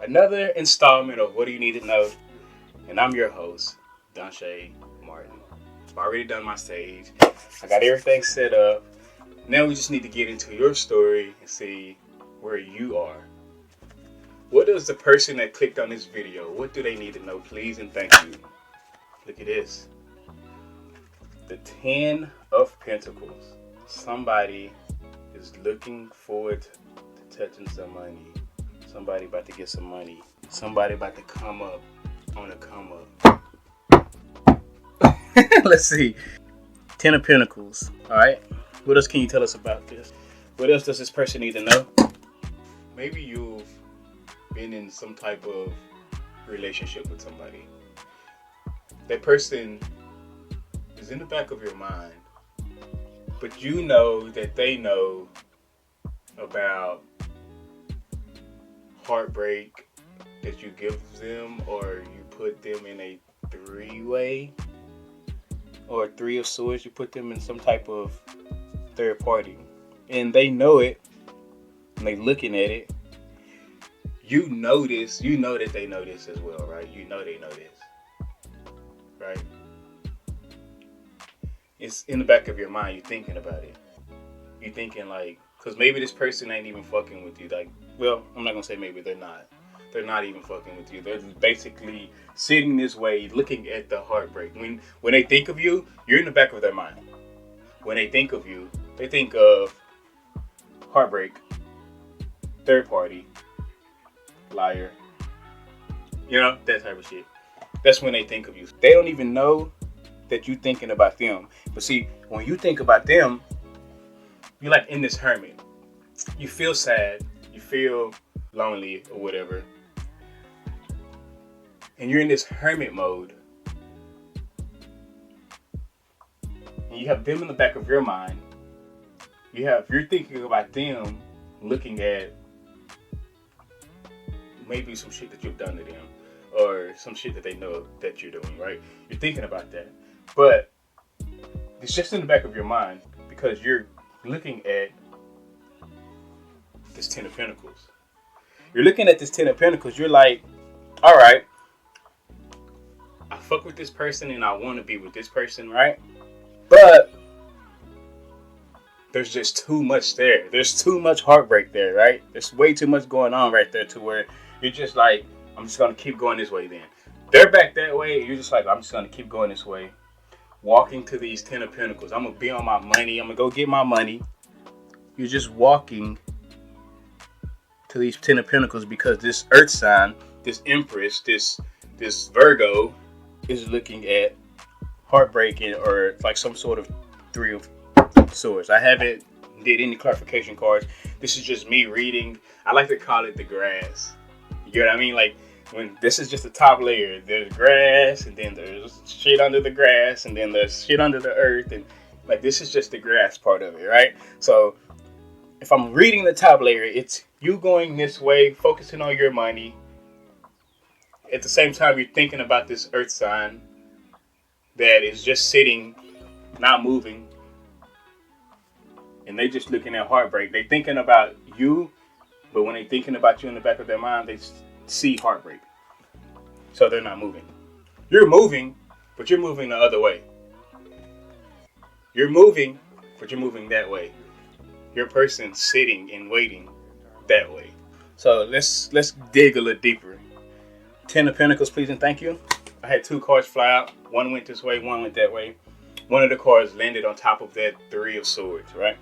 another installment of What Do You Need to Know? And I'm your host, Donshay Martin. I've already done my stage. I got everything set up. Now we just need to get into your story and see where you are. What does the person that clicked on this video, what do they need to know? Please and thank you. Look at this. The 10 of Pentacles. Somebody is looking forward to touching some money. Somebody about to get some money. Somebody about to come up on a come up. Let's see. 10 of Pentacles. Alright. What else can you tell us about this? What else does this person need to know? Maybe you've been in some type of relationship with somebody. That person is in the back of your mind, but you know that they know about heartbreak that you give them, or you put them in a three-way, or three of swords. You put them in some type of third party, and they know it, and they looking at it. You know this. You know that they know this as well, right? You know they know this, right? It's in the back of your mind. You're thinking about it. You're thinking like, because maybe this person ain't even fucking with you. Like, well, I'm not gonna say maybe they're not. They're not even fucking with you. They're basically sitting this way, looking at the heartbreak. When they think of you, you're in the back of their mind. When they think of you, they think of heartbreak, third party, liar, you know, that type of shit. That's when they think of you. They don't even know that you're thinking about them. But see, when you think about them, you're like in this hermit. You feel sad, you feel lonely or whatever, and you're in this hermit mode. And you have them in the back of your mind. You're thinking about them, looking at maybe some shit that you've done to them, or some shit that they know that you're doing, right? You're thinking about that. But it's just in the back of your mind because you're looking at this 10 of Pentacles. You're looking at this 10 of Pentacles. You're like, all right, I fuck with this person and I want to be with this person, right? But there's just too much there. There's too much heartbreak there, right? There's way too much going on right there to where you're just like, I'm just going to keep going this way then. They're back that way. You're just like, I'm just going to keep going this way. Walking to these 10 of Pentacles. I'm going to be on my money. I'm going to go get my money. You're just walking to these 10 of Pentacles because this earth sign, this Empress, this Virgo is looking at heartbreak or like some sort of three of swords. I haven't did any clarification cards. This is just me reading. I like to call it the grass. You get what I mean? Like, when this is just the top layer, there's grass, and then there's shit under the grass, and then there's shit under the earth, and like this is just the grass part of it, right? So if I'm reading the top layer, it's you going this way, focusing on your money. At the same time, you're thinking about this earth sign that is just sitting, not moving, and they just looking at heartbreak. They thinking about you, but when they thinking about you in the back of their mind, they see heartbreak. So they're not moving. You're moving, but you're moving the other way. You're moving, but you're moving that way. Your person sitting and waiting that way. So let's dig a little deeper. 10 of Pentacles, please and thank you. I had two cards fly out. One went this way, one went that way. One of the cards landed on top of that 3 of Swords, right?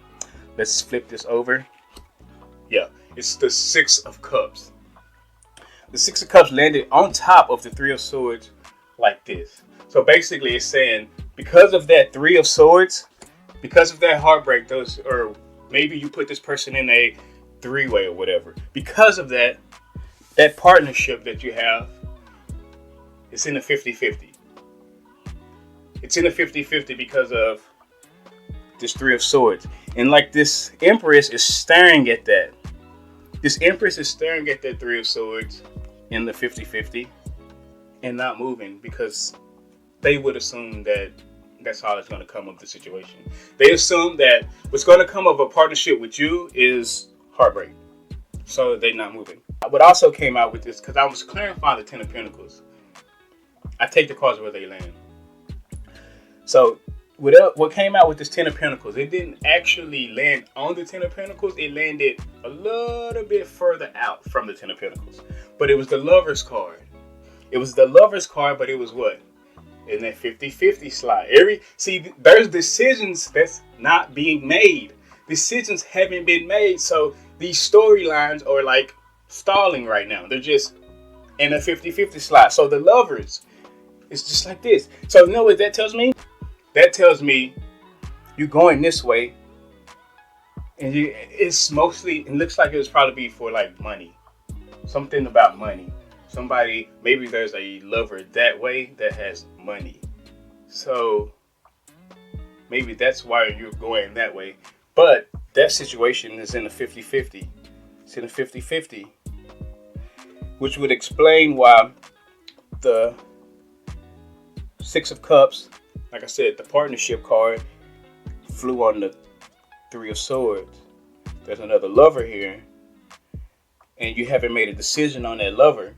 Let's flip this over. Yeah, it's the 6 of Cups. The 6 of Cups landed on top of the 3 of Swords like this. So basically it's saying because of that 3 of Swords, because of that heartbreak, or maybe you put this person in a three-way or whatever. Because of that partnership that you have, it's in a 50-50. It's in a 50-50 because of this 3 of Swords. And like this Empress is staring at that. This Empress is staring at that 3 of Swords in the 50-50 and not moving because they would assume that that's all that's going to come of the situation. They assume that what's going to come of a partnership with you is heartbreak. So they're not moving. What also came out with this, because I was clarifying the Ten of Pentacles. I take the cards where they land. So what came out with this Ten of Pentacles, it didn't actually land on the Ten of Pentacles. It landed a little bit further out from the Ten of Pentacles. But it was the Lover's card. It was the Lover's card, but it was what? In that 50-50 slide. There's decisions that's not being made. Decisions haven't been made. So these storylines are like stalling right now. They're just in a 50-50 slide. So the Lovers, it's just like this. So you know what that tells me? That tells me you're going this way, and it looks like it was probably for like money, something about money. Somebody, maybe there's a lover that way that has money, so maybe that's why you're going that way. But that situation is in a 50-50. It's in a 50-50, which would explain why the Six of Cups, like I said, the partnership card flew on the Three of Swords. There's another lover here, and you haven't made a decision on that lover.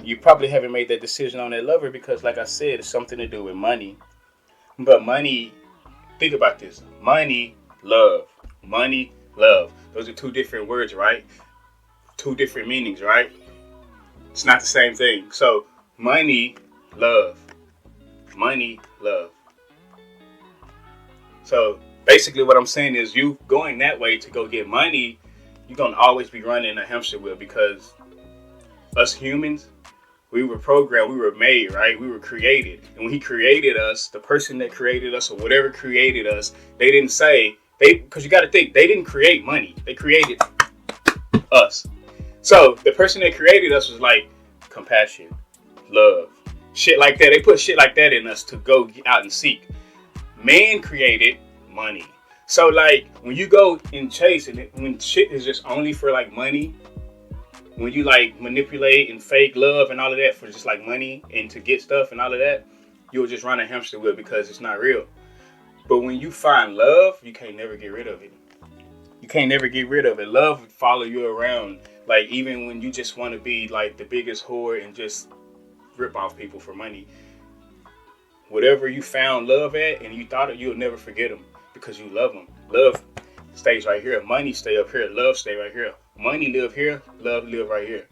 You probably haven't made that decision on that lover because, like I said, it's something to do with money. But money, think about this. Money, love. Money, love. Those are two different words, right? Two different meanings, right? It's not the same thing. So, money, love. Money, love. So basically what I'm saying is you going that way to go get money, you're going to always be running a hamster wheel, because us humans, we were programmed, we were made, right? We were created. And when he created us, the person that created us or whatever created us, they didn't say, because you got to think, they didn't create money. They created us. So the person that created us was like compassion, love, shit like that. They put shit like that in us to go out and seek. Man created money. So like when you go and chase, and when shit is just only for like money, when you like manipulate and fake love and all of that for just like money and to get stuff and all of that, you'll just run a hamster wheel because it's not real. But when you find love, you can't never get rid of it. You can't never get rid of it. Love would follow you around. Like even when you just want to be like the biggest whore and just rip off people for money. Whatever you found love at and you thought it, you'll never forget them because you love them. Love stays right here. Money stay up here. Love stay right here. Money live here. Love live right here.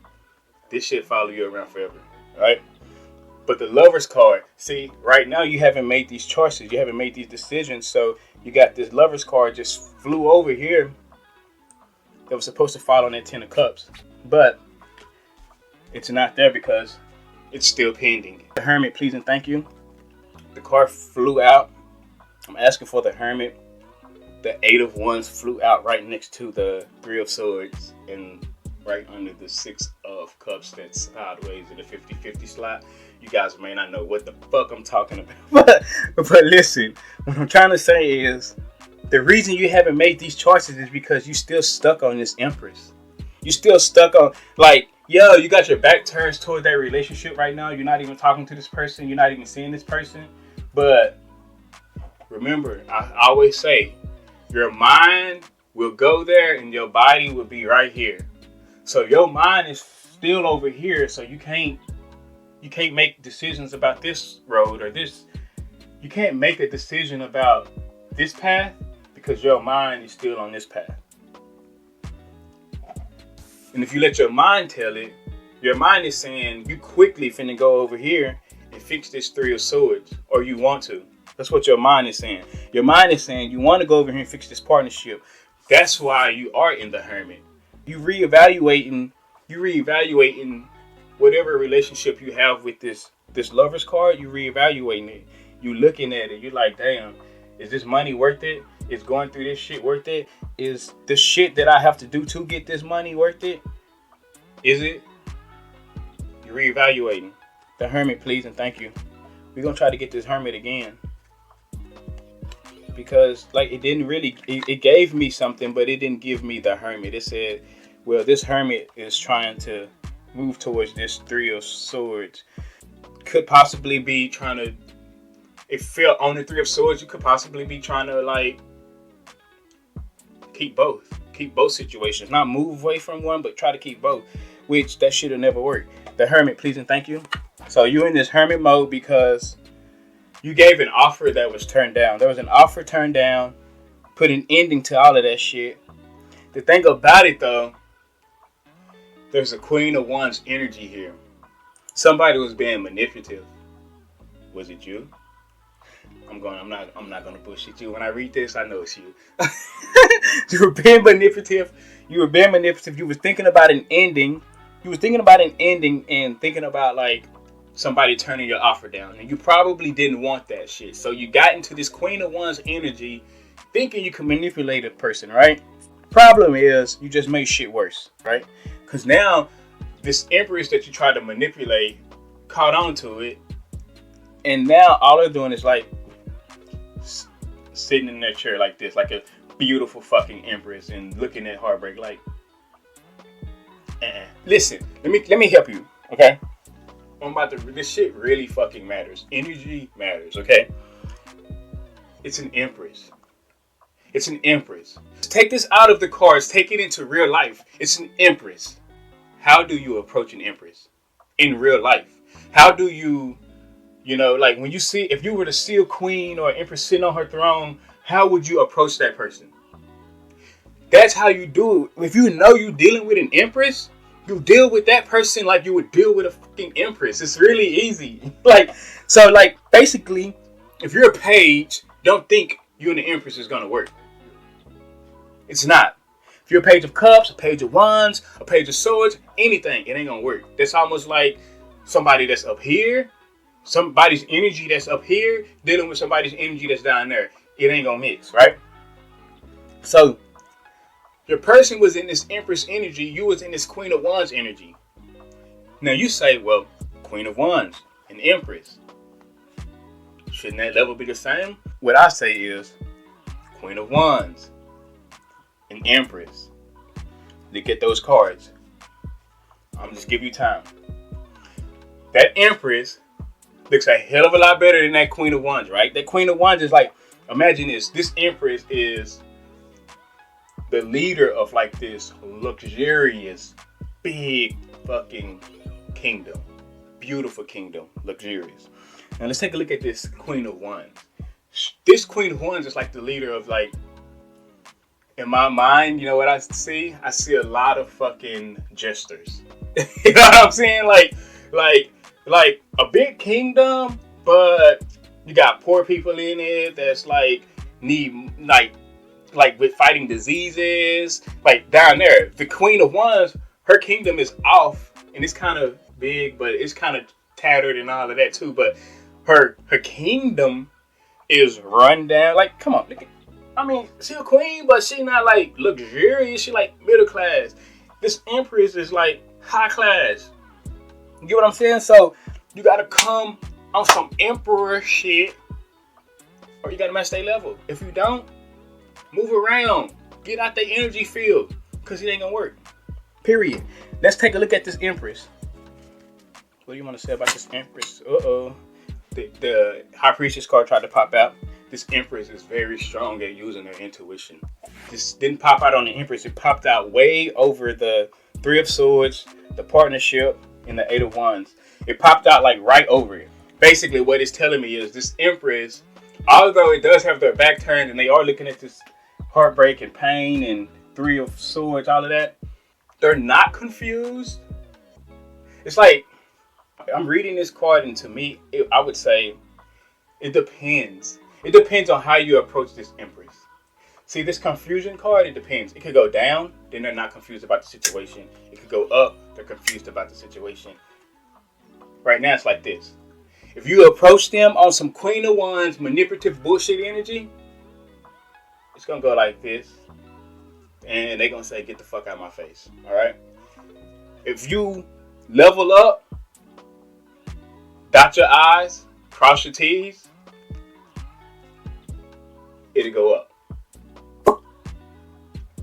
This shit follow you around forever. Right? But the Lover's card, see, right now you haven't made these choices. You haven't made these decisions. So you got this Lover's card just flew over here that was supposed to fall on that Ten of Cups. But it's not there because it's still pending. The Hermit, please and thank you. The card flew out. I'm asking for the Hermit. The Eight of Wands flew out right next to the Three of Swords and right under the Six of Cups that's sideways in the 50-50 slot. You guys may not know what the fuck I'm talking about. But listen, what I'm trying to say is the reason you haven't made these choices is because you still stuck on this Empress. You still stuck on, like, yo, you got your back turned toward that relationship right now. You're not even talking to this person. You're not even seeing this person. But remember, I always say, your mind will go there and your body will be right here. So your mind is still over here. So you can't make decisions about this road or this. You can't make a decision about this path because your mind is still on this path. And if you let your mind tell it, your mind is saying you quickly finna go over here and fix this Three of Swords, or you want to. That's what your mind is saying. Your mind is saying you want to go over here and fix this partnership. That's why you are in the Hermit. You reevaluating whatever relationship you have with this Lover's card. You reevaluating it. You looking at it. You're like, damn, is this money worth it? Is going through this shit worth it? Is the shit that I have to do to get this money worth it? Is it? You're reevaluating. The Hermit, please and thank you. We're going to try to get this Hermit again. Because, like, it didn't really, it gave me something, but it didn't give me the Hermit. It said, well, this Hermit is trying to move towards this Three of Swords. Could possibly be trying to, it felt on the Three of Swords, you could possibly be trying to, like, keep both situations. Not move away from one, but try to keep both. which that shit'll never work. The Hermit, please and thank you. So you're in this hermit mode because you gave an offer that was turned down. There was an offer turned down, put an ending to all of that shit. The thing about it though, there's a Queen of Wands energy here. Somebody was being manipulative. Was it you? I'm not gonna bullshit you. When I read this, I know it's you. You were being manipulative. You were thinking about an ending. You were thinking about an ending and thinking about like somebody turning your offer down. And you probably didn't want that shit. So you got into this Queen of Wands energy thinking you can manipulate a person, right? Problem is you just made shit worse, right? Because now this Empress that you tried to manipulate caught on to it. And now all they're doing is like sitting in their chair like this, like a beautiful fucking Empress and looking at heartbreak like, Listen, let me help you, okay? This shit really fucking matters. Energy matters, okay? It's an Empress. It's an Empress. Take this out of the cards. Take it into real life. It's an Empress. How do you approach an Empress in real life? How do you, like when you see, if you were to see a queen or an Empress sitting on her throne, how would you approach that person? That's how you do it. If you know you're dealing with an Empress, you deal with that person like you would deal with a fucking Empress. It's really easy. Basically, if you're a page, don't think you and the Empress is gonna work. It's not. If you're a page of cups, a page of wands, a page of swords, anything, it ain't gonna work. That's almost like somebody that's up here, somebody's energy that's up here, dealing with somebody's energy that's down there. It ain't gonna mix, right? So, your person was in this Empress energy, you was in this Queen of Wands energy. Now you say, well, Queen of Wands and Empress, shouldn't that level be the same? What I say is, Queen of Wands and Empress. Look at those cards. I'm just give you time. That Empress looks a hell of a lot better than that Queen of Wands, right? That Queen of Wands is like, imagine this. This Empress is the leader of like this luxurious, big fucking kingdom. Beautiful kingdom. Luxurious. Now let's take a look at this Queen of Wands. This Queen of Wands is like the leader of like, in my mind, you know what I see? I see a lot of fucking jesters. You know what I'm saying? Like a big kingdom, but you got poor people in it that's like need like with fighting diseases. Like down there, the Queen of Wands, her kingdom is off and it's kind of big, but it's kind of tattered and all of that too. But her kingdom is run down. Like, come on, look at, she a queen, but she not like luxurious. She like middle class. This Empress is like high class. You get what I'm saying? So you gotta come on some emperor shit, or you gotta match their level. If you don't, move around. Get out their energy field, cause it ain't gonna work. Period. Let's take a look at this Empress. What do you want to say about this Empress? The High Priestess card tried to pop out. This Empress is very strong at using her intuition. This didn't pop out on the Empress. It popped out way over the Three of Swords, the partnership, and the Eight of Wands. It popped out like right over it. Basically, what it's telling me is this Empress, although it does have their back turned and they are looking at this heartbreak and pain and Three of Swords, all of that, they're not confused. It's like, I'm reading this card, and to me, I would say it depends. It depends on how you approach this Empress. See, this confusion card, it depends. It could go down, then they're not confused about the situation. It could go up, they're confused about the situation. Right now, it's like this. If you approach them on some Queen of Wands, manipulative bullshit energy, it's going to go like this. And they're going to say, get the fuck out of my face. All right? If you level up, dot your I's, cross your T's, it'll go up.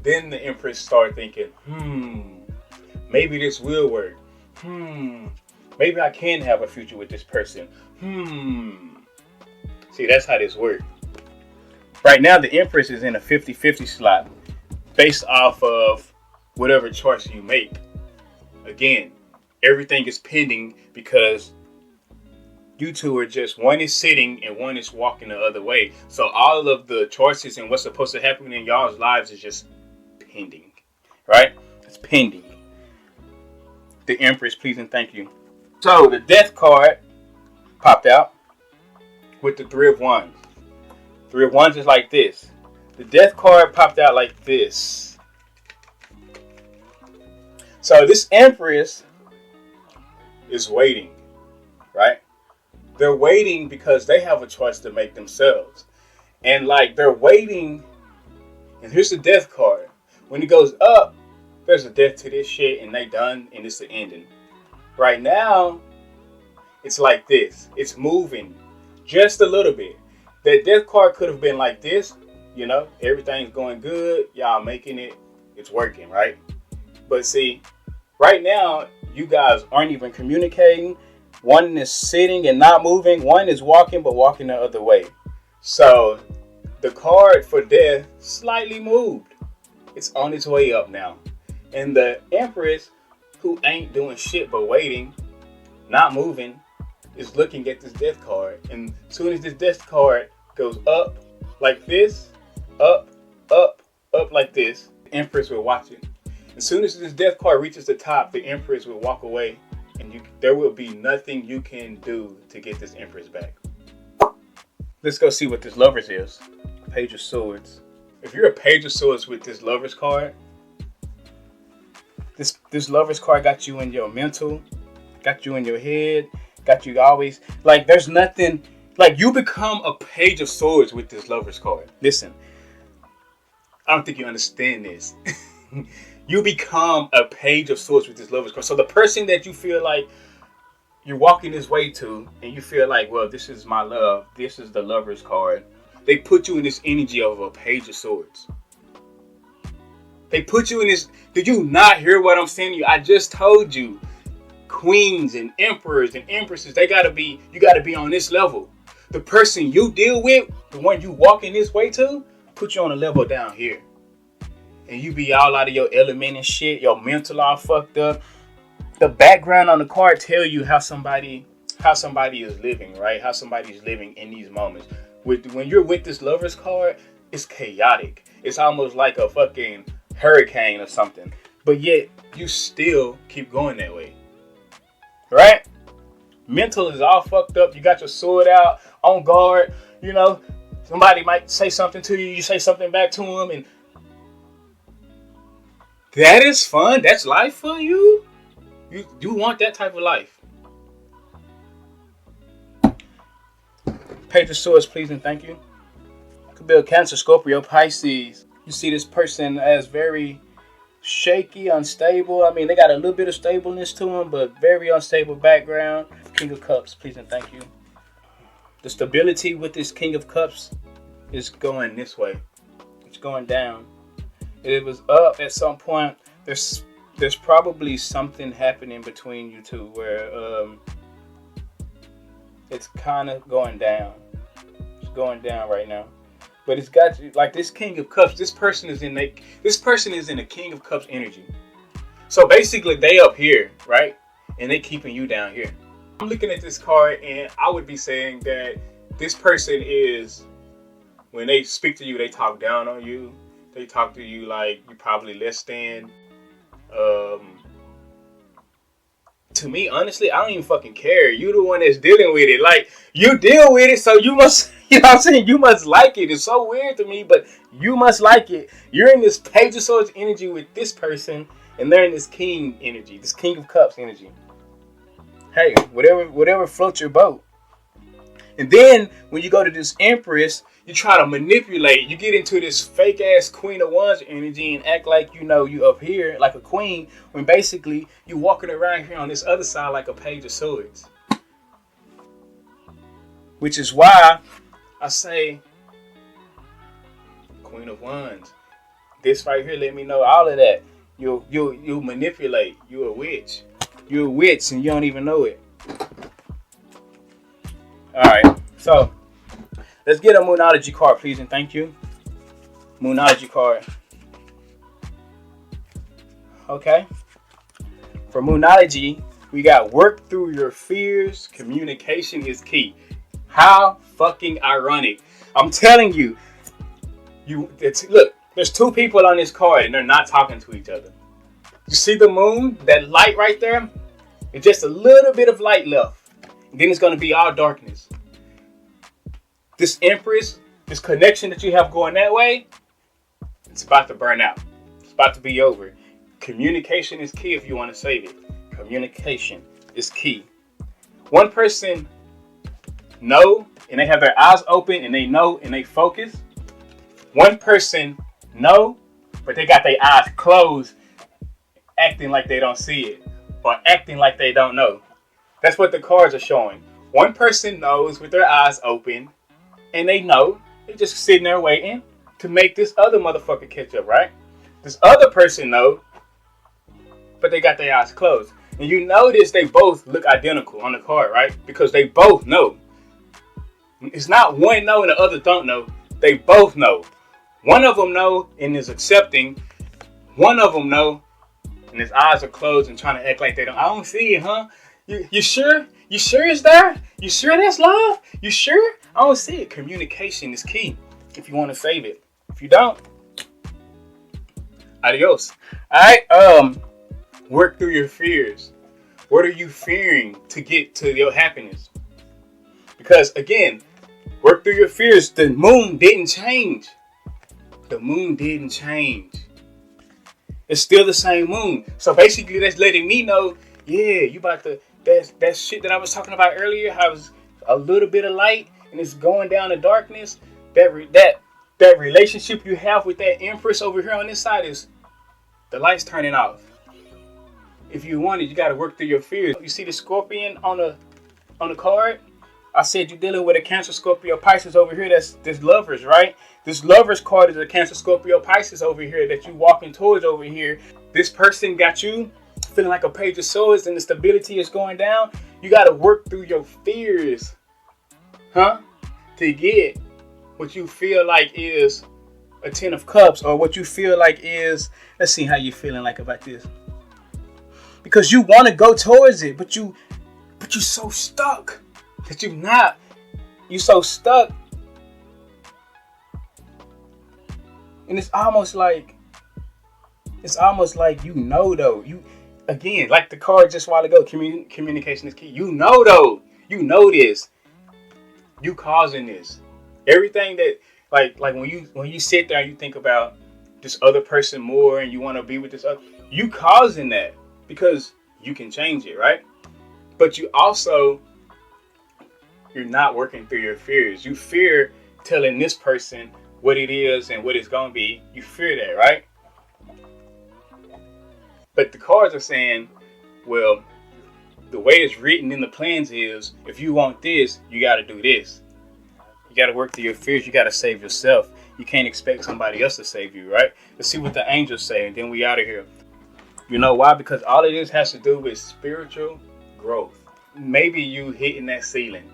Then the Empress started thinking, maybe this will work. Maybe I can have a future with this person. See, that's how this works. Right now, the Empress is in a 50-50 slot based off of whatever choice you make. Again, everything is pending because you two are just, one is sitting and one is walking the other way. So all of the choices and what's supposed to happen in y'all's lives is just pending, right? It's pending. The Empress, please and thank you. So the Death card popped out with the Three of Wands. Three of Wands is like this. The Death card popped out like this. So this Empress is waiting, right? They're waiting because they have a choice to make themselves. And like they're waiting. And here's the Death card. When it goes up, there's a death to this shit and they done and it's the ending. Right now, it's like this. It's moving just a little bit. That Death card could have been like this. You know, everything's going good. Y'all making it. It's working, right? But see, right now, you guys aren't even communicating. One is sitting and not moving. One is walking, but walking the other way. So the card for death slightly moved. It's on its way up now. And the Empress, who ain't doing shit but waiting, not moving, is looking at this death card. And as soon as this death card goes up like this, up like this, the Empress will watch it. As soon as this death card reaches the top, the Empress will walk away. And there will be nothing you can do to get this Empress back. Let's go see what this Lovers is. Page of Swords. If you're a Page of Swords with this Lovers card, this Lovers card got you in your mental, got you in your head, got you always, like there's nothing, like you become a Page of Swords with this Lovers card. Listen, I don't think you understand this. You become a Page of Swords with this Lovers card. So the person that you feel like you're walking this way to, and you feel like, well, this is my love, this is the Lovers card. They put you in this energy of a Page of Swords. They put you in this. Did you not hear what I'm saying to you? I just told you, queens and emperors and empresses, you gotta be on this level. The person you deal with, the one you walking this way to, put you on a level down here. And you be all out of your element and shit, your mental all fucked up. The background on the card tell you how somebody is living, right? How somebody's living in these moments. When you're with this Lovers card, it's chaotic. It's almost like a fucking hurricane or something. But yet, you still keep going that way. Right? Mental is all fucked up. You got your sword out, on guard. You know, somebody might say something to you. You say something back to them, and that is fun. That's life for you. You want that type of life. Page of Swords, please and thank you. Could be a Cancer, Scorpio, Pisces. You see this person as very shaky, unstable. I mean, they got a little bit of stableness to them, but very unstable background. King of Cups, please and thank you. The stability with this King of Cups is going this way. It's going down. It was up at some point. There's probably something happening between you two where it's kind of going down. It's going down right now. But it's got you like this King of Cups. This person is in a King of Cups energy. So basically, they up here, right, and they keeping you down here. I'm looking at this card, and I would be saying that this person is, when they speak to you, they talk down on you. They talk to you like you probably less than. To me, honestly, I don't even fucking care. You the one that's dealing with it. Like, you deal with it, so you must, you know what I'm saying? You must like it. It's so weird to me, but you must like it. You're in this Page of Swords energy with this person, and they're in this King energy, this King of Cups energy. Hey, whatever floats your boat. And then, when you go to this Empress, you try to manipulate. You get into this fake-ass Queen of Wands energy and act like, you know, you up here like a queen, when basically you walking around here on this other side like a Page of Swords. Which is why I say Queen of Wands. This right here let me know all of that. You manipulate. You're a witch. You're a witch and you don't even know it. Alright, so let's get a Moonology card, please, and thank you. Moonology card. Okay. For Moonology, we got work through your fears. Communication is key. How fucking ironic. I'm telling you, look, there's two people on this card and they're not talking to each other. You see the moon, that light right there? It's just a little bit of light left. And then it's going to be all darkness. This Empress, this connection that you have going that way, it's about to burn out. It's about to be over. Communication is key if you want to save it. Communication is key. One person know and they have their eyes open and they know and they focus. One person know, but they got their eyes closed, acting like they don't see it or acting like they don't know. That's what the cards are showing. One person knows with their eyes open and they know. They're just sitting there waiting to make this other motherfucker catch up, right? This other person know, but they got their eyes closed. And you notice they both look identical on the card, right? Because they both know. It's not one know and the other don't know. They both know. One of them know and is accepting. One of them know and his eyes are closed and trying to act like they don't. I don't see it, huh? You sure? You sure it's there? You sure that's love? You sure? I don't see it. Communication is key if you want to save it. If you don't, adios. Alright, work through your fears. What are you fearing to get to your happiness? Because again, work through your fears. The moon didn't change. The moon didn't change. It's still the same moon. So basically that's letting me know, yeah, you about to, that shit that I was talking about earlier, how it was a little bit of light and it's going down to darkness. That relationship you have with that Empress over here on this side is the light's turning off. If you want it, you got to work through your fears. You see the Scorpion on the card? I said you're dealing with a Cancer, Scorpio, Pisces over here. That's this Lovers, right? This Lovers card is a Cancer, Scorpio, Pisces over here that you walking towards over here. This person got you feeling like a Page of Swords and the stability is going down. You got to work through your fears, huh? To get what you feel like is a 10 of Cups, or what you feel like is, let's see how you feeling like about this. Because you want to go towards it, but you so stuck that you so stuck. And it's almost like you know though. You again, like the card just a while ago, communication is key. You know though. You know this. You causing this. Everything that like when you sit there and you think about this other person more and you want to be with this other, you causing that because you can change it, right? But you're not working through your fears. You fear telling this person what it is and what it's going to be. You fear that, right? But the cards are saying, well, the way it's written in the plans is, if you want this, you got to do this. You got to work through your fears. You got to save yourself. You can't expect somebody else to save you, right? Let's see what the angels say, and then we out of here. You know why? Because all of this has to do with spiritual growth. Maybe you hitting that ceiling.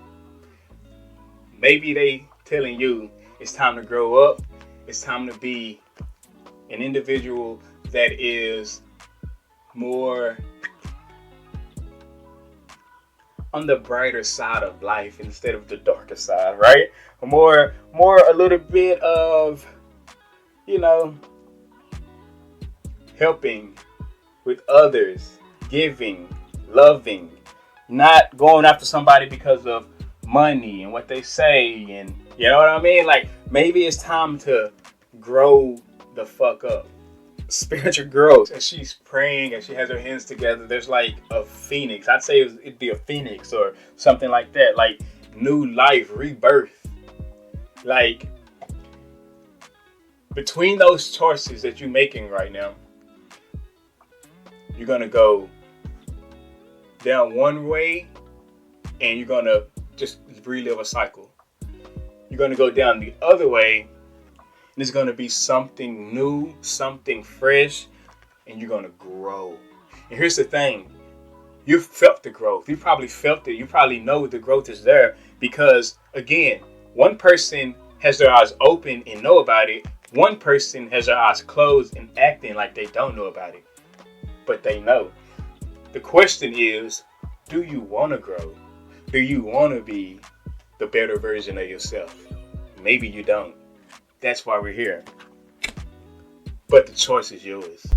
Maybe they telling you it's time to grow up. It's time to be an individual that is more on the brighter side of life instead of the darker side, right? More a little bit of, helping with others, giving, loving, not going after somebody because of money and what they say, and you know what I mean? Like, maybe it's time to grow the fuck up. Spiritual growth. And she's praying and she has her hands together. There's like a phoenix. I'd say it'd be a phoenix or something like that. Like new life, rebirth. Like between those choices that you're making right now, you're going to go down one way and you're going to just relive a cycle. You're going to go down the other way and it's going to be something new, something fresh, and you're going to grow. And here's the thing. You've felt the growth. You probably felt it. You probably know the growth is there because, again, one person has their eyes open and know about it. One person has their eyes closed and acting like they don't know about it. But they know. The question is, do you want to grow? Do you want to be the better version of yourself? Maybe you don't. That's why we're here. But the choice is yours.